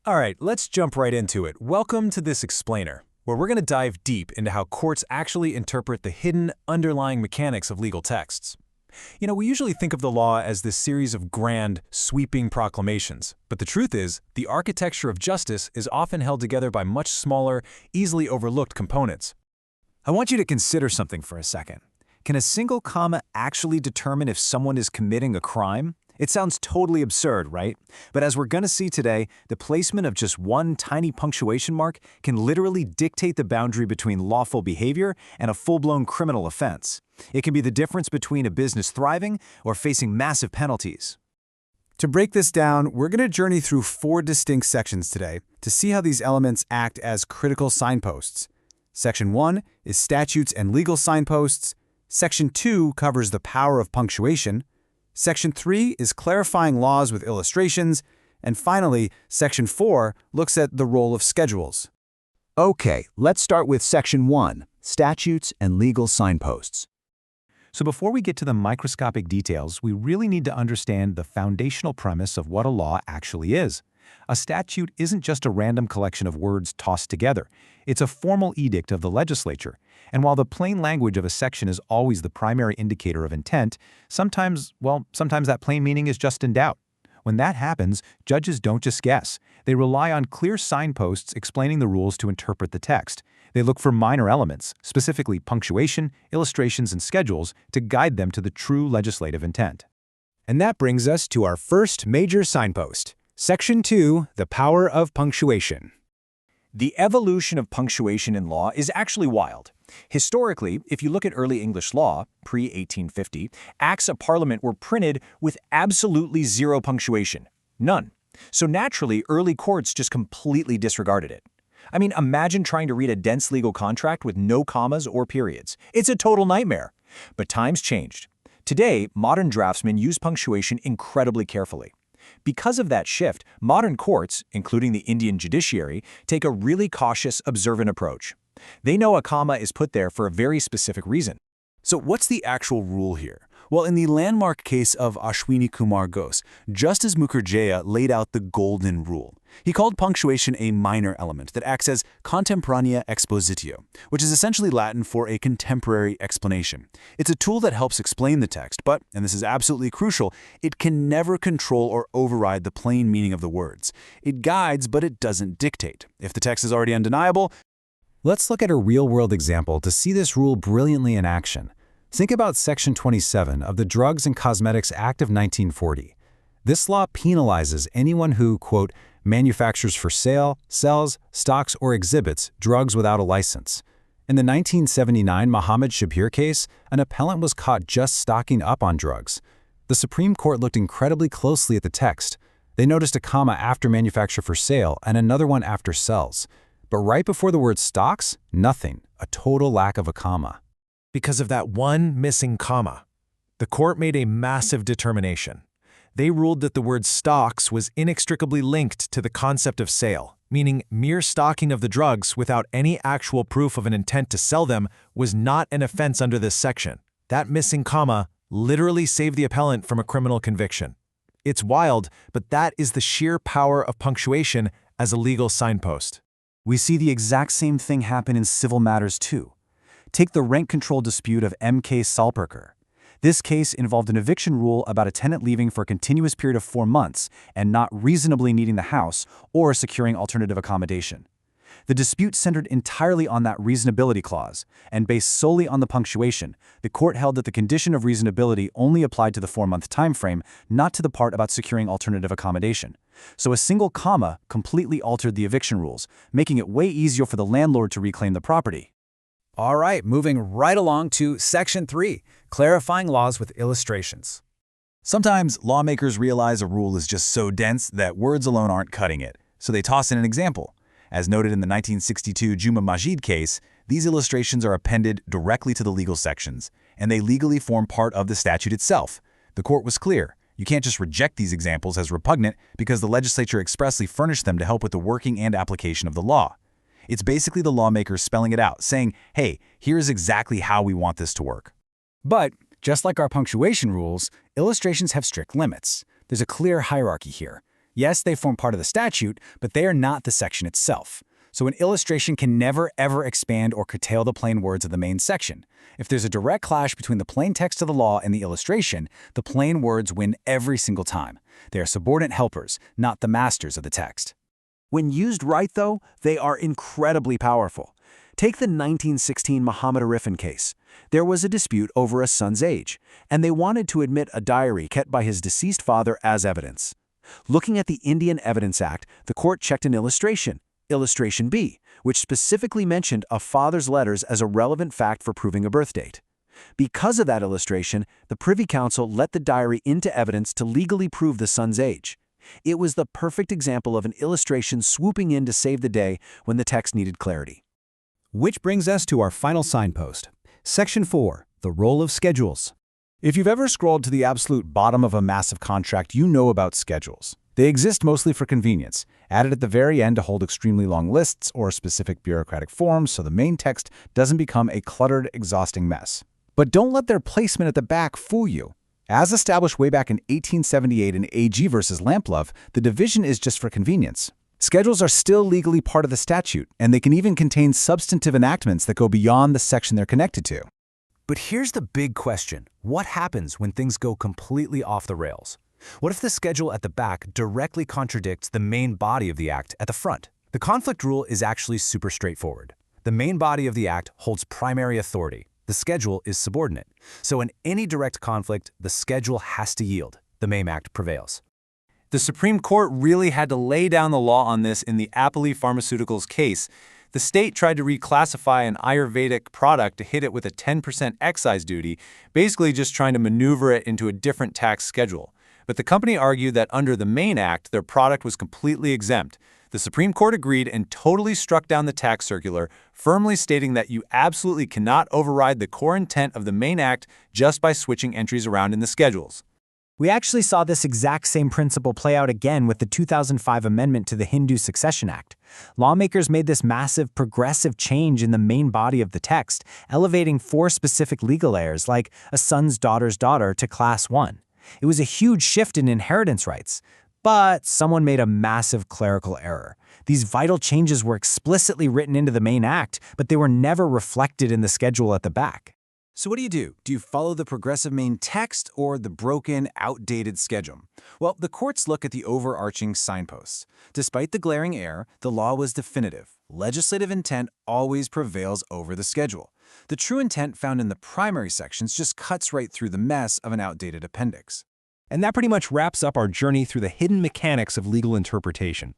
All right, let's jump right into it. Welcome to this explainer, where we're going to dive deep into how courts actually interpret the hidden, underlying mechanics of legal texts. We usually think of the law as this series of grand, sweeping proclamations, but the truth is, the architecture of justice is often held together by much smaller, easily overlooked components. I want you to consider something for a second. Can a single comma actually determine if someone is committing a crime? It sounds totally absurd, right? But as we're going to see today, the placement of just one tiny punctuation mark can literally dictate the boundary between lawful behavior and a full-blown criminal offense. It can be the difference between a business thriving or facing massive penalties. To break this down, we're going to journey through 4 distinct sections today to see how these elements act as critical signposts. Section 1 is statutes and legal signposts. Section 2 covers the power of punctuation. Section 3 is clarifying laws with illustrations. And finally, Section 4 looks at the role of schedules. Okay, let's start with Section 1, statutes and legal signposts. So before we get to the microscopic details, we really need to understand the foundational premise of what a law actually is. A statute isn't just a random collection of words tossed together. It's a formal edict of the legislature. And while the plain language of a section is always the primary indicator of intent, sometimes that plain meaning is just in doubt. When that happens, judges don't just guess. They rely on clear signposts explaining the rules to interpret the text. They look for minor elements, specifically punctuation, illustrations, and schedules, to guide them to the true legislative intent. And that brings us to our first major signpost. Section 2, the power of punctuation. The evolution of punctuation in law is actually wild. Historically, if you look at early English law, pre-1850, acts of Parliament were printed with absolutely zero punctuation. None. So naturally, early courts just completely disregarded it. I mean, imagine trying to read a dense legal contract with no commas or periods. It's a total nightmare. But times changed. Today, modern draftsmen use punctuation incredibly carefully. Because of that shift, modern courts, including the Indian judiciary, take a really cautious, observant approach. They know a comma is put there for a very specific reason. So what's the actual rule here? Well, in the landmark case of Ashwini Kumar Ghose, Justice Mukherjee laid out the golden rule. He called punctuation a minor element that acts as contemporanea expositio, which is essentially Latin for a contemporary explanation. It's a tool that helps explain the text, but, and this is absolutely crucial, it can never control or override the plain meaning of the words. It guides, but it doesn't dictate. If the text is already undeniable, Let's look at a real-world example to see this rule brilliantly in action. Think about Section 27 of the Drugs and Cosmetics Act of 1940. This law penalizes anyone who, quote, manufactures for sale, sells, stocks, or exhibits drugs without a license. In the 1979 Mohammed Shabir case, an appellant was caught just stocking up on drugs. The Supreme Court looked incredibly closely at the text. They noticed a comma after manufacture for sale and another one after sells. But right before the word stocks, nothing, a total lack of a comma. because of that one missing comma, the court made a massive determination. They ruled that the word stocks was inextricably linked to the concept of sale, meaning mere stocking of the drugs without any actual proof of an intent to sell them was not an offense under this section. That missing comma literally saved the appellant from a criminal conviction. It's wild, but that is the sheer power of punctuation as a legal signpost. We see the exact same thing happen in civil matters too. Take the rent control dispute of M.K. Salperker. This case involved an eviction rule about a tenant leaving for a continuous period of 4 months and not reasonably needing the house or securing alternative accommodation. The dispute centered entirely on that reasonability clause, and based solely on the punctuation, the court held that the condition of reasonability only applied to the 4-month time frame, not to the part about securing alternative accommodation. So a single comma completely altered the eviction rules, making it way easier for the landlord to reclaim the property. All right, moving right along to Section 3, clarifying laws with illustrations. Sometimes lawmakers realize a rule is just so dense that words alone aren't cutting it, so they toss in an example. As noted in the 1962 Juma Majid case, these illustrations are appended directly to the legal sections, and they legally form part of the statute itself. The court was clear. You can't just reject these examples as repugnant because the legislature expressly furnished them to help with the working and application of the law. It's basically the lawmakers spelling it out, saying, hey, here's exactly how we want this to work. But, just like our punctuation rules, illustrations have strict limits. There's a clear hierarchy here. Yes, they form part of the statute, but they are not the section itself. So an illustration can never, ever expand or curtail the plain words of the main section. If there's a direct clash between the plain text of the law and the illustration, the plain words win every single time. They are subordinate helpers, not the masters of the text. When used right, though, they are incredibly powerful. Take the 1916 Muhammad Arifin case. There was a dispute over a son's age, and they wanted to admit a diary kept by his deceased father as evidence. Looking at the Indian Evidence Act, the court checked an illustration, Illustration B, which specifically mentioned a father's letters as a relevant fact for proving a birth date. Because of that illustration, the Privy Council let the diary into evidence to legally prove the son's age. It was the perfect example of an illustration swooping in to save the day when the text needed clarity. Which brings us to our final signpost. Section 4, the role of schedules. If you've ever scrolled to the absolute bottom of a massive contract, you know about schedules. They exist mostly for convenience, added at the very end to hold extremely long lists or specific bureaucratic forms so the main text doesn't become a cluttered, exhausting mess. But don't let their placement at the back fool you. As established way back in 1878 in AG versus Lamplove, the division is just for convenience. Schedules are still legally part of the statute, and they can even contain substantive enactments that go beyond the section they're connected to. But here's the big question. What happens when things go completely off the rails? What if the schedule at the back directly contradicts the main body of the act at the front? The conflict rule is actually super straightforward. The main body of the act holds primary authority. The schedule is subordinate. So in any direct conflict, the schedule has to yield. The main act prevails. The Supreme Court really had to lay down the law on this in the Apolli Pharmaceuticals case. The state tried to reclassify an Ayurvedic product to hit it with a 10% excise duty, basically just trying to maneuver it into a different tax schedule. But the company argued that under the main act, their product was completely exempt. The Supreme Court agreed and totally struck down the tax circular, firmly stating that you absolutely cannot override the core intent of the main act just by switching entries around in the schedules. We actually saw this exact same principle play out again with the 2005 amendment to the Hindu Succession Act. Lawmakers made this massive progressive change in the main body of the text, elevating 4 specific legal heirs like a son's daughter's daughter to Class 1. It was a huge shift in inheritance rights. But someone made a massive clerical error. These vital changes were explicitly written into the main act, but they were never reflected in the schedule at the back. So what do? Do you follow the progressive main text or the broken, outdated schedule? Well, the courts look at the overarching signposts. Despite the glaring error, the law was definitive. Legislative intent always prevails over the schedule. The true intent found in the primary sections just cuts right through the mess of an outdated appendix. And that pretty much wraps up our journey through the hidden mechanics of legal interpretation.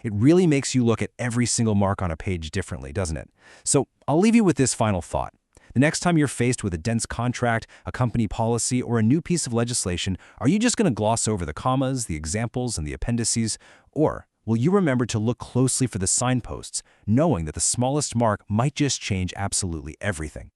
It really makes you look at every single mark on a page differently, doesn't it? So I'll leave you with this final thought. The next time you're faced with a dense contract, a company policy, or a new piece of legislation, are you just going to gloss over the commas, the examples, and the appendices? Or will you remember to look closely for the signposts, knowing that the smallest mark might just change absolutely everything?